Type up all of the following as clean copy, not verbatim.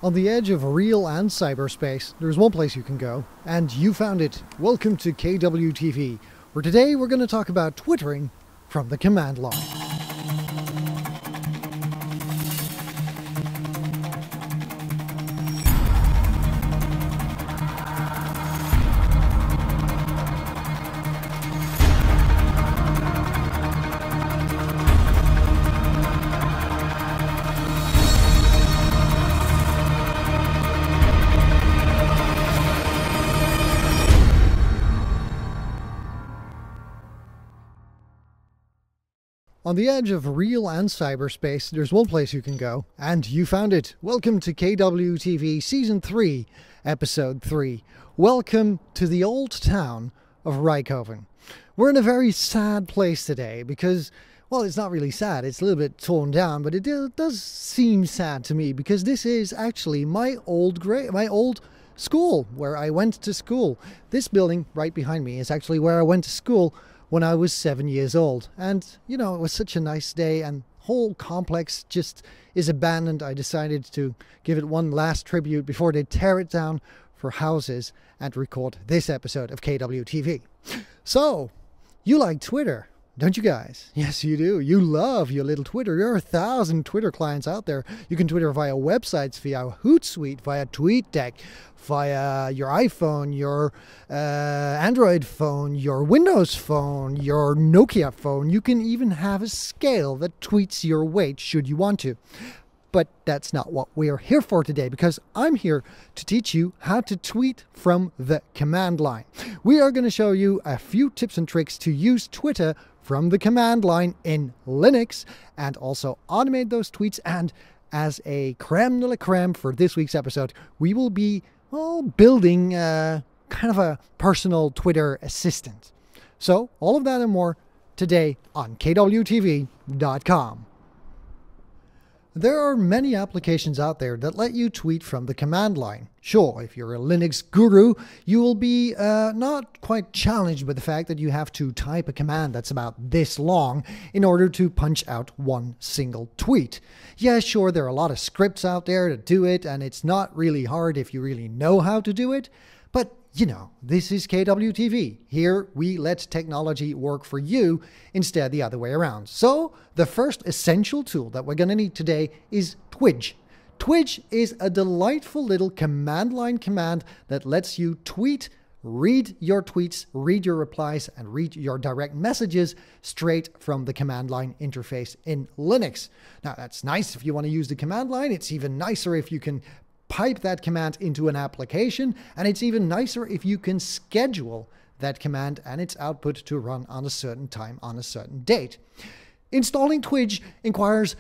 On the edge of real and cyberspace, there's one place you can go, and you found it. Welcome to KWTV, where today we're going to talk about twittering from the command line. On the edge of real and cyberspace, there's one place you can go, and you found it. Welcome to KWTV Season 3, Episode 3. Welcome to the old town of Rijkoven. We're in a very sad place today because, well, it's not really sad. It's a little bit torn down, but it does seem sad to me because this is actually my old school where I went to school. This building right behind me is actually where I went to school when I was 7 years old. And, you know, it was such a nice day and whole complex just is abandoned. I decided to give it one last tribute before they tear it down for houses and record this episode of KWTV. So, you like Twitter, don't you guys? Yes, you do. You love your little Twitter. There are 1,000 Twitter clients out there. You can Twitter via websites, via Hootsuite, via TweetDeck, via your iPhone, your Android phone, your Windows phone, your Nokia phone. You can even have a scale that tweets your weight should you want to. But that's not what we are here for today, because I'm here to teach you how to tweet from the command line. We are going to show you a few tips and tricks to use Twitter from the command line in Linux and also automate those tweets. And as a creme de la creme for this week's episode, we will be building kind of a personal Twitter assistant. So all of that and more today on KWTV.com. There are many applications out there that let you tweet from the command line. Sure, if you're a Linux guru, you will be not quite challenged with the fact that you have to type a command that's about this long in order to punch out one single tweet. Yeah, sure, there are a lot of scripts out there that do it, and it's not really hard if you really know how to do it. But, you know, this is KWTV. Here we let technology work for you instead the other way around. So the first essential tool that we're going to need today is Twidge. Twidge is a delightful little command line command that lets you tweet, read your tweets, read your replies, and read your direct messages straight from the command line interface in Linux. Now, that's nice if you want to use the command line. It's even nicer if you can pipe that command into an application, and it's even nicer if you can schedule that command and its output to run on a certain time on a certain date. Installing Twidge requires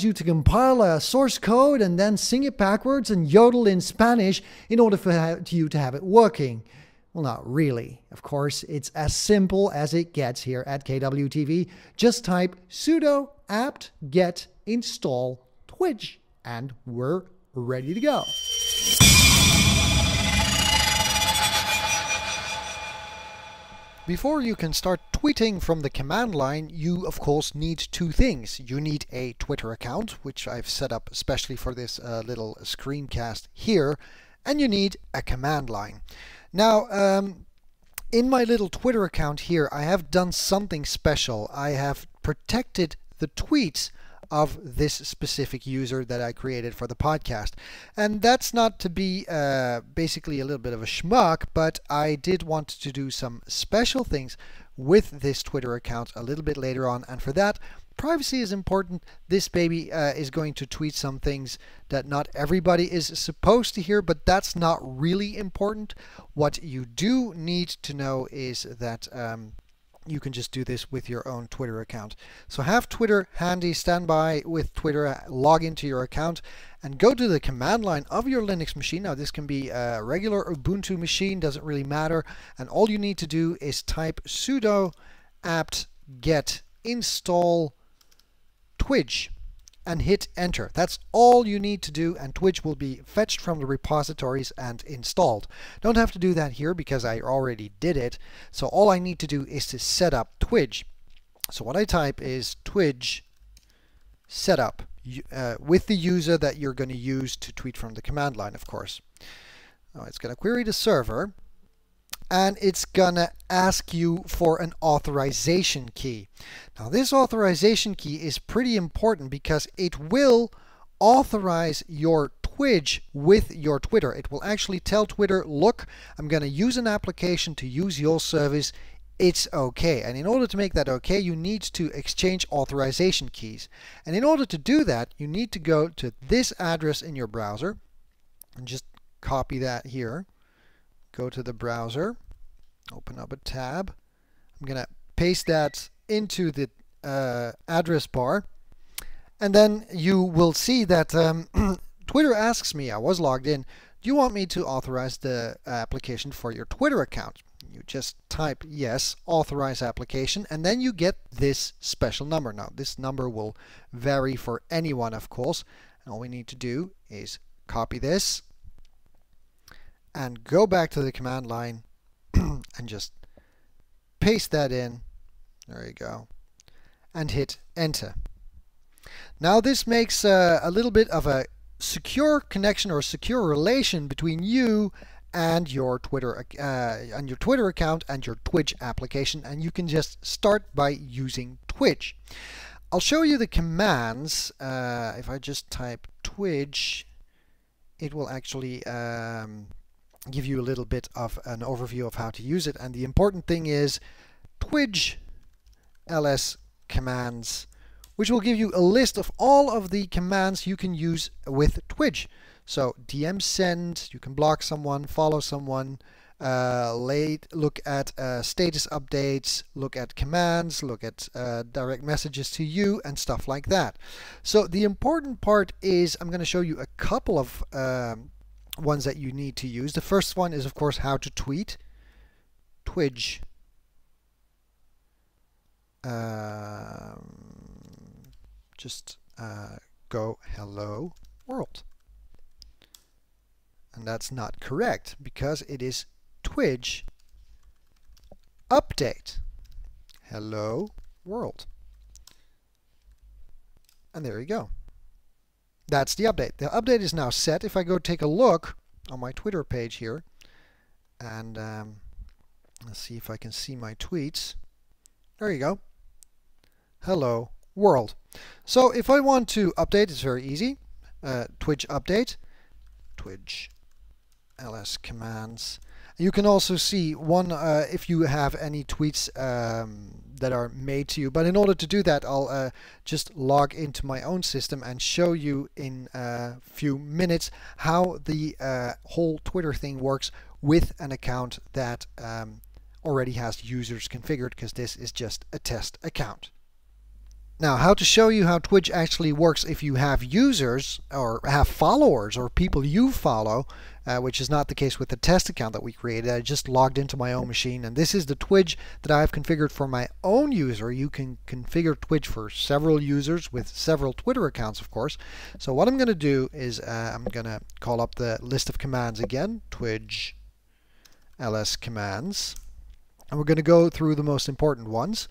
you to compile a source code and then sing it backwards and yodel in Spanish in order for you to have it working. Well, not really. Of course, it's as simple as it gets here at KWTV. Just type sudo apt-get install Twidge and we're ready to go. Before you can start tweeting from the command line, you of course need two things. You need a Twitter account, which I've set up especially for this little screencast here, and you need a command line. Now, in my little Twitter account here, I have done something special. I have protected the tweets of this specific user that I created for the podcast. And that's not to be basically a little bit of a schmuck, but I did want to do some special things with this Twitter account a little bit later on. And for that, privacy is important. This baby is going to tweet some things that not everybody is supposed to hear, but that's not really important. What you do need to know is that you can just do this with your own Twitter account. So have Twitter handy, stand by with Twitter, log into your account, and go to the command line of your Linux machine. Now this can be a regular Ubuntu machine, doesn't really matter. And all you need to do is type sudo apt-get install Twidge and hit enter. That's all you need to do, and Twidge will be fetched from the repositories and installed. Don't have to do that here because I already did it. So all I need to do is to set up Twidge. So what I type is Twidge setup. with the user that you're going to use to tweet from the command line, of course. Now it's going to query the server, and it's going to ask you for an authorization key. Now this authorization key is pretty important because it will authorize your Twitch with your Twitter. It will actually tell Twitter, look, I'm going to use an application to use your service. It's okay. And in order to make that okay, you need to exchange authorization keys. And in order to do that, you need to go to this address in your browser and just copy that here. Go to the browser, open up a tab. I'm going to paste that into the address bar. And then you will see that Twitter asks me, I was logged in, do you want me to authorize the application for your Twitter account? You just type yes, authorize application, and then you get this special number. Now this number will vary for anyone, of course, and all we need to do is copy this and go back to the command line and just paste that in. There you go. And hit enter. Now this makes a little bit of a secure connection or a secure relation between you and your Twitter account and your Twitch application, and you can just start by using Twitch. I'll show you the commands. If I just type Twitch, it will actually give you a little bit of an overview of how to use it. And the important thing is Twitch ls commands, which will give you a list of all of the commands you can use with Twitch. So DM send, you can block someone, follow someone, look at status updates, look at commands, look at direct messages to you, and stuff like that. So the important part is I'm going to show you a couple of ones that you need to use. The first one is, of course, how to tweet. Twitch. Just go hello world. And that's not correct because it is Twitch update hello world. And there you go. That's the update. The update is now set. If I go take a look on my Twitter page here, and let's see if I can see my tweets. There you go. Hello world. So if I want to update, it's very easy. Twitch update, Twitch ls commands. You can also see one if you have any tweets that are made to you. But in order to do that, I'll just log into my own system and show you in a few minutes how the whole Twitter thing works with an account that already has users configured, because this is just a test account. Now, how to show you how Twitch actually works if you have users or have followers or people you follow, which is not the case with the test account that we created. I just logged into my own machine, and this is the Twitch that I've configured for my own user. You can configure Twitch for several users with several Twitter accounts, of course. So what I'm going to do is I'm going to call up the list of commands again, Twitch ls commands, and we're going to go through the most important ones.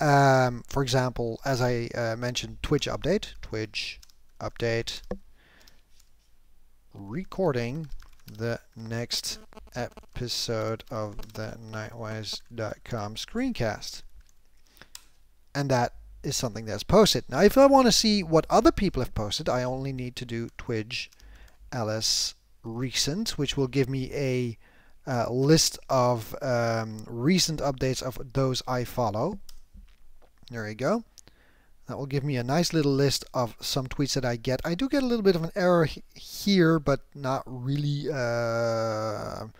For example, as I mentioned, Twitch update, recording the next episode of the Nightwise.com screencast. And that is something that's posted. Now, if I want to see what other people have posted, I only need to do Twitch ls recent, which will give me a list of recent updates of those I follow. There you go. That will give me a nice little list of some tweets that I get. I do get a little bit of an error here, but not really an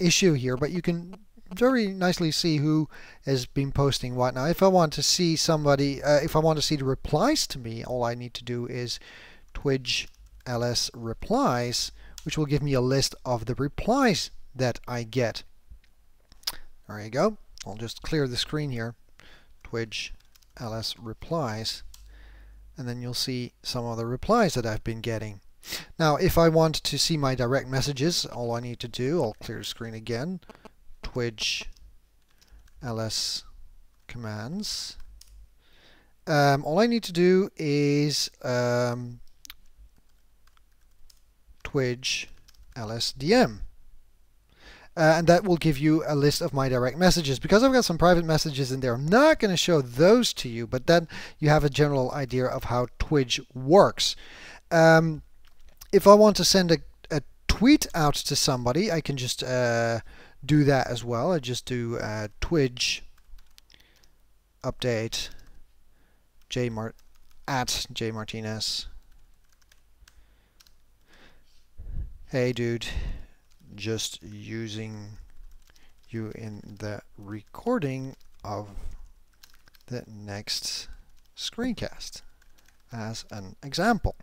issue here. But you can very nicely see who has been posting what. Now, if I want to see somebody, if I want to see the replies to me, all I need to do is Twitch ls replies, which will give me a list of the replies that I get. There you go. I'll just clear the screen here. Twitch ls replies, and then you'll see some of the replies that I've been getting. Now, if I want to see my direct messages, all I need to do, I'll clear the screen again. Twitch ls commands, all I need to do is twidge lsdm. And that will give you a list of my direct messages. Because I've got some private messages in there, I'm not going to show those to you, but then you have a general idea of how Twidge works. If I want to send a tweet out to somebody, I can just do that as well. I just do Twidge update at J Martinez. Hey dude, just using you in the recording of the next screencast as an example.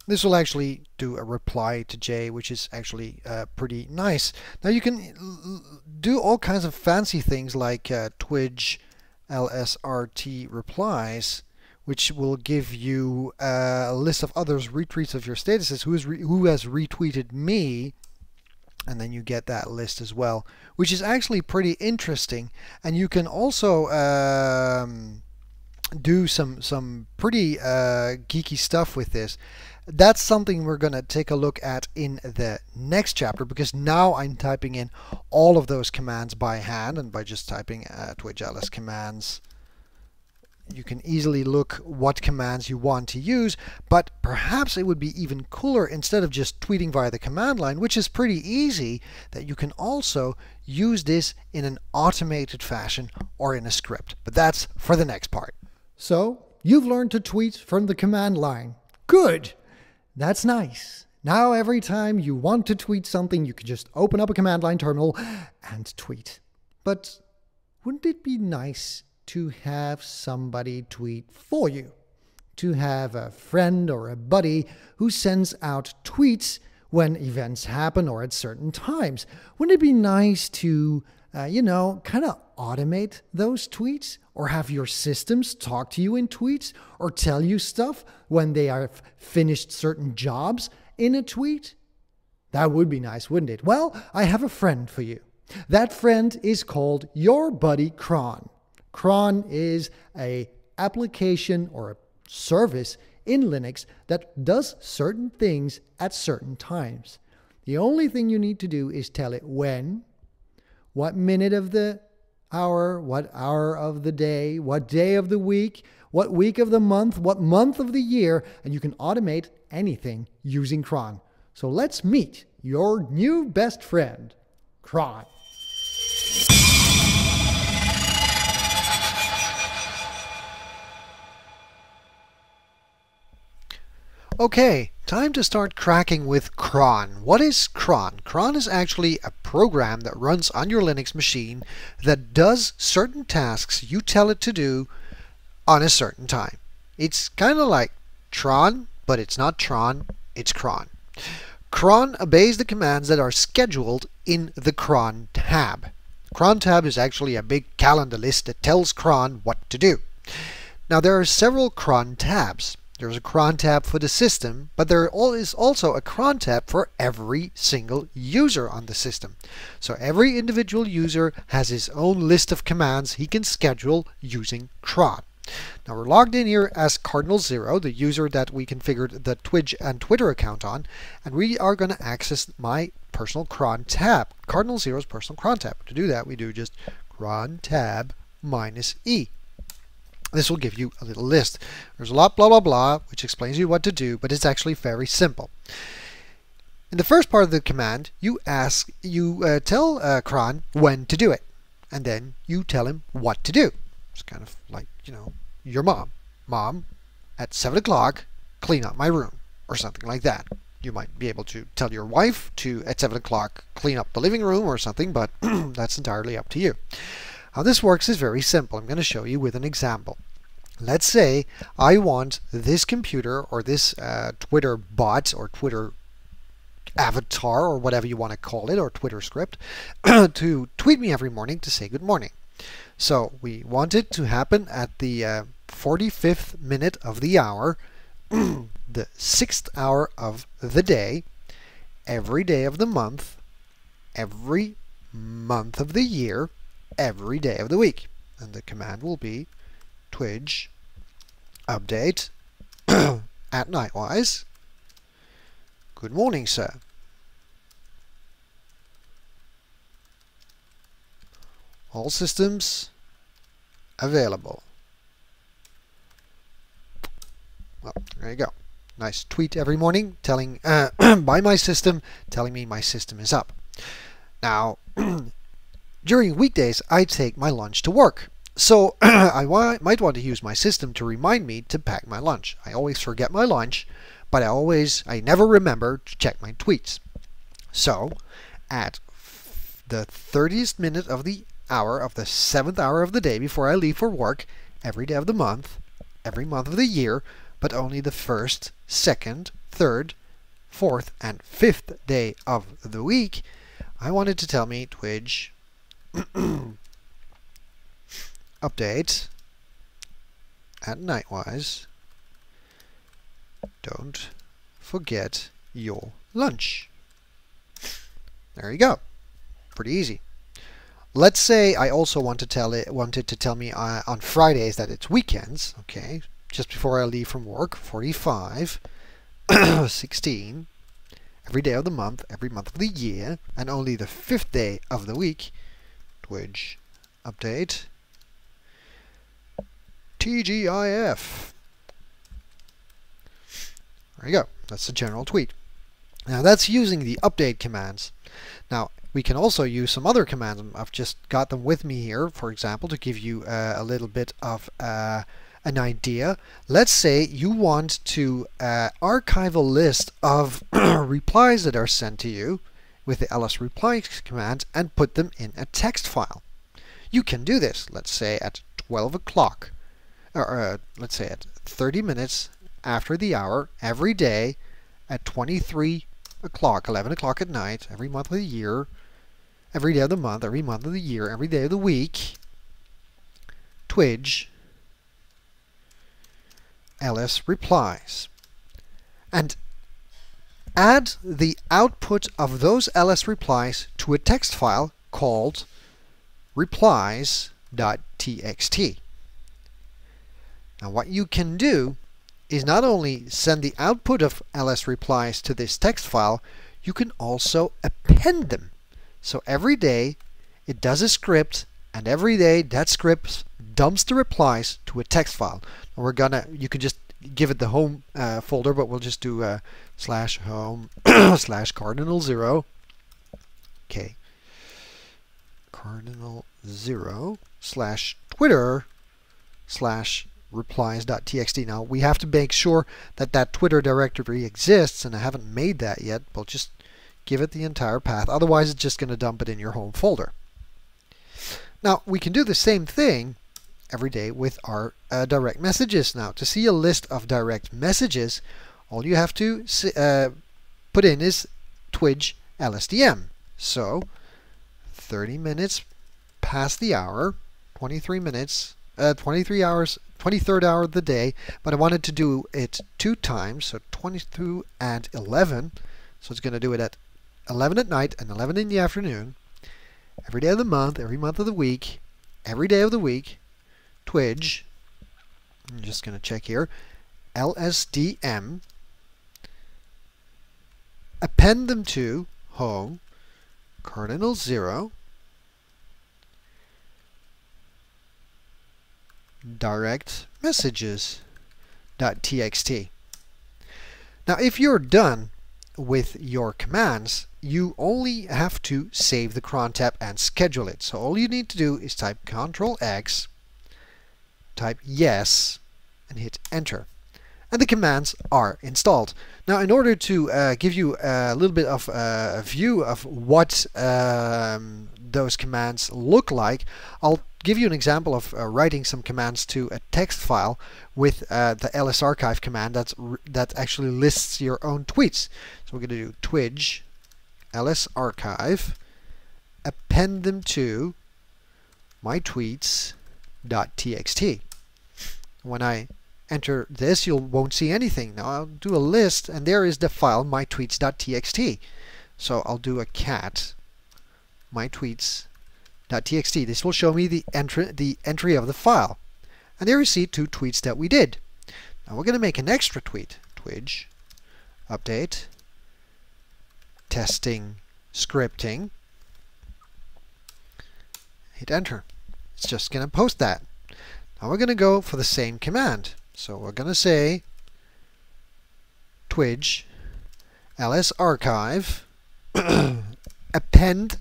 This will actually do a reply to Jay, which is actually pretty nice. Now you can do all kinds of fancy things like Twidge LSRT replies, which will give you a list of others' retweets of your statuses, who has retweeted me, and then you get that list as well, which is actually pretty interesting. And you can also do some pretty geeky stuff with this. That's something we're going to take a look at in the next chapter, because now I'm typing in all of those commands by hand, and by just typing Twidge ls commands, you can easily look what commands you want to use. But perhaps it would be even cooler, instead of just tweeting via the command line, which is pretty easy, that you can also use this in an automated fashion or in a script. But that's for the next part. So you've learned to tweet from the command line. Good! That's nice. Now every time you want to tweet something, you can just open up a command line terminal and tweet. But wouldn't it be nice to have somebody tweet for you? To have a friend or a buddy who sends out tweets when events happen or at certain times. Wouldn't it be nice to, kind of automate those tweets? Or have your systems talk to you in tweets, or tell you stuff when they have finished certain jobs in a tweet? That would be nice, wouldn't it? Well, I have a friend for you. That friend is called your buddy Cron. Cron is an application or a service in Linux that does certain things at certain times. The only thing you need to do is tell it when, what minute of the hour, what hour of the day, what day of the week, what week of the month, what month of the year, and you can automate anything using cron. So let's meet your new best friend, cron. Okay, time to start cracking with cron. What is cron? Cron is actually a program that runs on your Linux machine that does certain tasks you tell it to do on a certain time. It's kind of like Tron, but it's not Tron, it's cron. Cron obeys the commands that are scheduled in the cron tab. Cron tab is actually a big calendar list that tells cron what to do. Now there are several cron tabs. There's a cron tab for the system, but there is also a cron tab for every single user on the system. So every individual user has his own list of commands he can schedule using cron. Now we're logged in here as Cardinal0, the user that we configured the Twitch and Twitter account on, and we are going to access my personal cron tab, Cardinal0's personal cron tab. To do that, we do just cron tab -e. This will give you a little list. There's a lot blah blah blah which explains you what to do, but it's actually very simple. In the first part of the command, you tell cron when to do it, and then you tell him what to do. It's kind of like, your mom. Mom, at 7 o'clock, clean up my room, or something like that. You might be able to tell your wife to, at 7 o'clock, clean up the living room or something, but that's entirely up to you. How this works is very simple. I'm going to show you with an example. Let's say I want this computer or this Twitter bot or Twitter avatar or whatever you want to call it, or Twitter script, to tweet me every morning to say good morning. So we want it to happen at the 45th minute of the hour, the 6th hour of the day, every day of the month, every month of the year, every day of the week. And the command will be Twitch update at Nightwise. Good morning, sir. All systems available. Well, there you go. Nice tweet every morning telling by my system, telling me my system is up. Now, during weekdays, I take my lunch to work. So I might want to use my system to remind me to pack my lunch. I always forget my lunch, but I never remember to check my tweets. So at the 30th minute of the hour of the 7th hour of the day before I leave for work, every day of the month, every month of the year, but only the 1st, 2nd, 3rd, 4th, and 5th day of the week, I wanted to tell me Twitch update at Nightwise. Don't forget your lunch. There you go. Pretty easy. Let's say I also wanted to tell me on Fridays that it's weekends. Okay, just before I leave from work. 45, 16, every day of the month, every month of the year, and only the 5th day of the week. Twitch update. TGIF. There you go. That's the general tweet. Now that's using the update commands. Now we can also use some other commands. I've just got them with me here, for example, to give you a little bit of an idea. Let's say you want to archive a list of replies that are sent to you with the ls reply command and put them in a text file. You can do this, let's say at 12 o'clock, or let's say at 30 minutes after the hour, every day at 23 o'clock, 11 o'clock at night, every month of the year, every day of the month, every month of the year, every day of the week, Twitch ls replies. And add the output of those ls replies to a text file called replies.txt. Now what you can do is not only send the output of ls replies to this text file, you can also append them. So every day it does a script, and every day that script dumps the replies to a text file. And you could just give it the home folder, but we'll just do /home /cardinal0. Okay. Cardinal0 /Twitter /replies.txt. Now we have to make sure that that Twitter directory exists, and I haven't made that yet. We'll just give it the entire path. Otherwise, it's just going to dump it in your home folder. Now we can do the same thing every day with our direct messages. Now to see a list of direct messages, all you have to put in is Twitch LSDM. So 30 minutes past the hour, 23 minutes, 23 hours, 23rd hour of the day, but I wanted to do it 2 times, so 22 and 11. So it's going to do it at 11 at night and 11 in the afternoon. Every day of the month, every month of the week, every day of the week, Twitch, I'm just going to check here, LSDM, append them to home, cardinal0, direct messages.txt. Now if you're done with your commands, you only have to save the cron tab and schedule it. So all you need to do is type Ctrl+X, type yes, and hit enter. And the commands are installed. Now in order to give you a little bit of a view of what those commands look like, I'll give you an example of writing some commands to a text file with the ls archive command that actually lists your own tweets. So we're going to do Twitch ls archive, append them to my tweets.txt. When I enter this, you won't see anything. Now I'll do a list, and there is the file mytweets.txt. So I'll do a cat mytweets.txt. This will show me the entry of the file. And there you see 2 tweets that we did. Now we're going to make an extra tweet. Twitch update testing scripting. Hit enter. It's just going to post that. Now we're going to go for the same command. So we're going to say Twitch ls archive append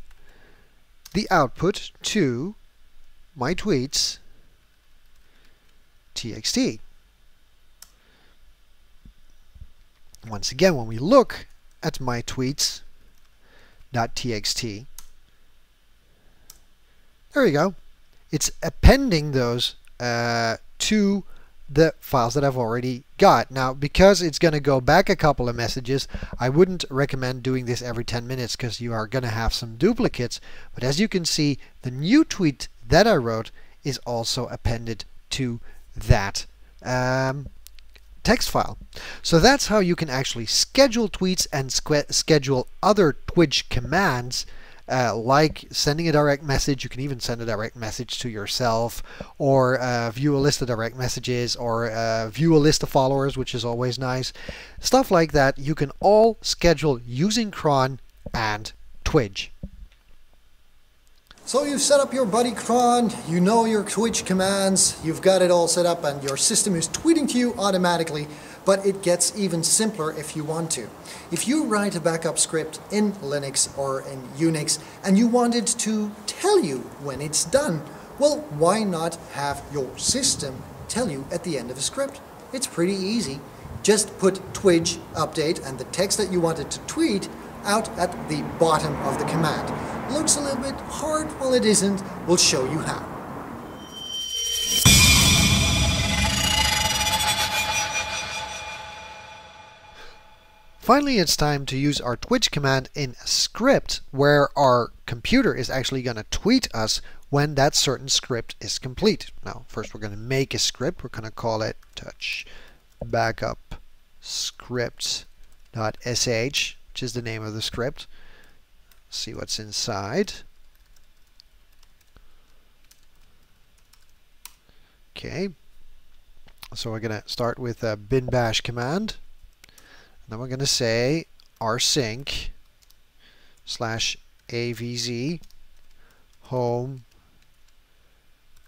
the output to my tweets txt. Once again, when we look at my tweets .txt, there you go. It's appending those to the files that I've already got. Now, because it's going to go back a couple of messages, I wouldn't recommend doing this every 10 minutes because you are going to have some duplicates. But as you can see, the new tweet that I wrote is also appended to that text file. So that's how you can actually schedule tweets and schedule other Twitch commands, like sending a direct message. You can even send a direct message to yourself, or view a list of direct messages, or view a list of followers, which is always nice. Stuff like that you can all schedule using cron and Twitch. So you've set up your buddy cron, you know your Twitch commands, you've got it all set up, and your system is tweeting to you automatically. But it gets even simpler if you want to. If you write a backup script in Linux or in Unix and you wanted to tell you when it's done, well, why not have your system tell you at the end of a script? It's pretty easy. Just put Twitch update and the text that you wanted to tweet out at the bottom of the command. Looks a little bit hard, well it isn't. We'll show you how. Finally, it's time to use our Twitch command in a script where our computer is actually going to tweet us when that certain script is complete. Now, first we're going to make a script. We're going to call it touch backup script.sh, which is the name of the script. See what's inside. Okay. So we're going to start with a bin bash command. Then we're going to say rsync /avz home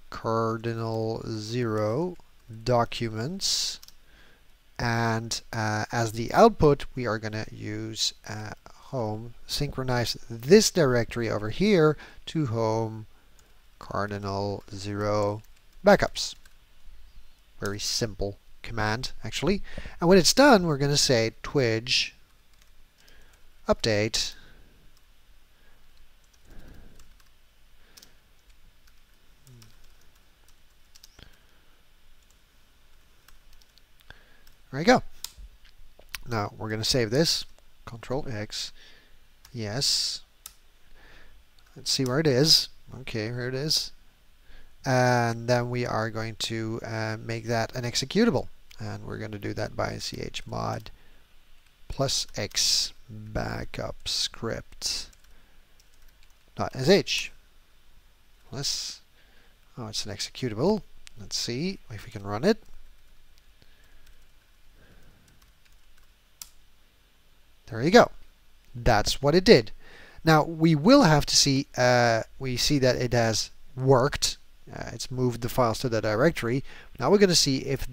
cardinal 0 documents, and as the output we are going to use home, synchronize this directory over here to home cardinal 0 backups. Very simple command actually. And when it's done, we're going to say Twitch update there you go. Now we're going to save this. Control X. Yes. Let's see where it is. Okay, here it is. And then we are going to make that an executable, and we're going to do that by chmod +x backup script .sh plus, oh, it's an executable. Let's see if we can run it. There you go. That's what it did. Now we will have to see, we see that it has worked. It's moved the files to the directory. Now we're going to see if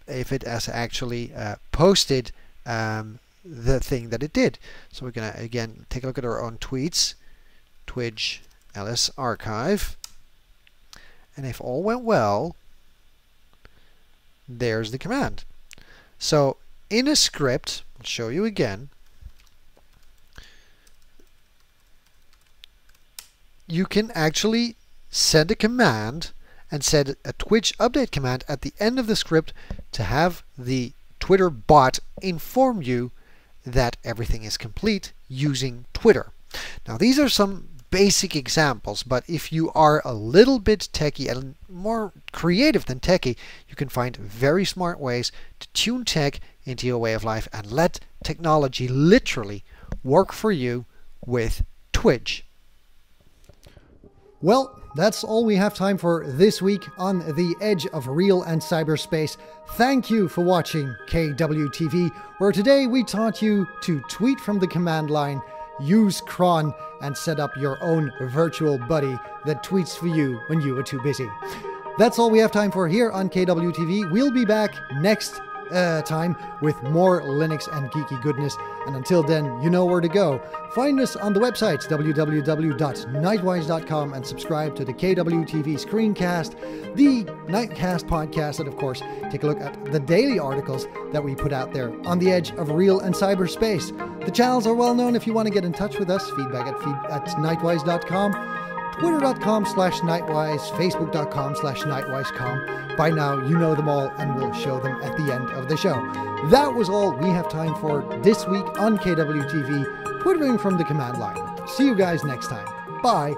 it has actually posted the thing that it did. So we're going to again take a look at our own tweets. Twitch ls archive, and if all went well, there's the command. So in a script, I'll show you again. You can actually send a command and send a Twitch update command at the end of the script to have the Twitter bot inform you that everything is complete using Twitter. Now these are some basic examples, but if you are a little bit techie and more creative than techie, you can find very smart ways to tune tech into your way of life and let technology literally work for you with Twitch. Well, that's all we have time for this week on the edge of real and cyberspace. Thank you for watching KWTV, where today we taught you to tweet from the command line, use cron, and set up your own virtual buddy that tweets for you when you are too busy. That's all we have time for here on KWTV. We'll be back next time with more Linux and geeky goodness. And until then, you know where to go. Find us on the websites www.nightwise.com and subscribe to the KWTV Screencast, the Nightcast podcast, and of course, take a look at the daily articles that we put out there on the edge of real and cyberspace. The channels are well known if you want to get in touch with us. Feedback at nightwise.com. Twitter.com/Nightwise, Facebook.com/NightwiseCom. By now, you know them all, and we'll show them at the end of the show. That was all we have time for this week on KWTV, twittering from the command line. See you guys next time. Bye.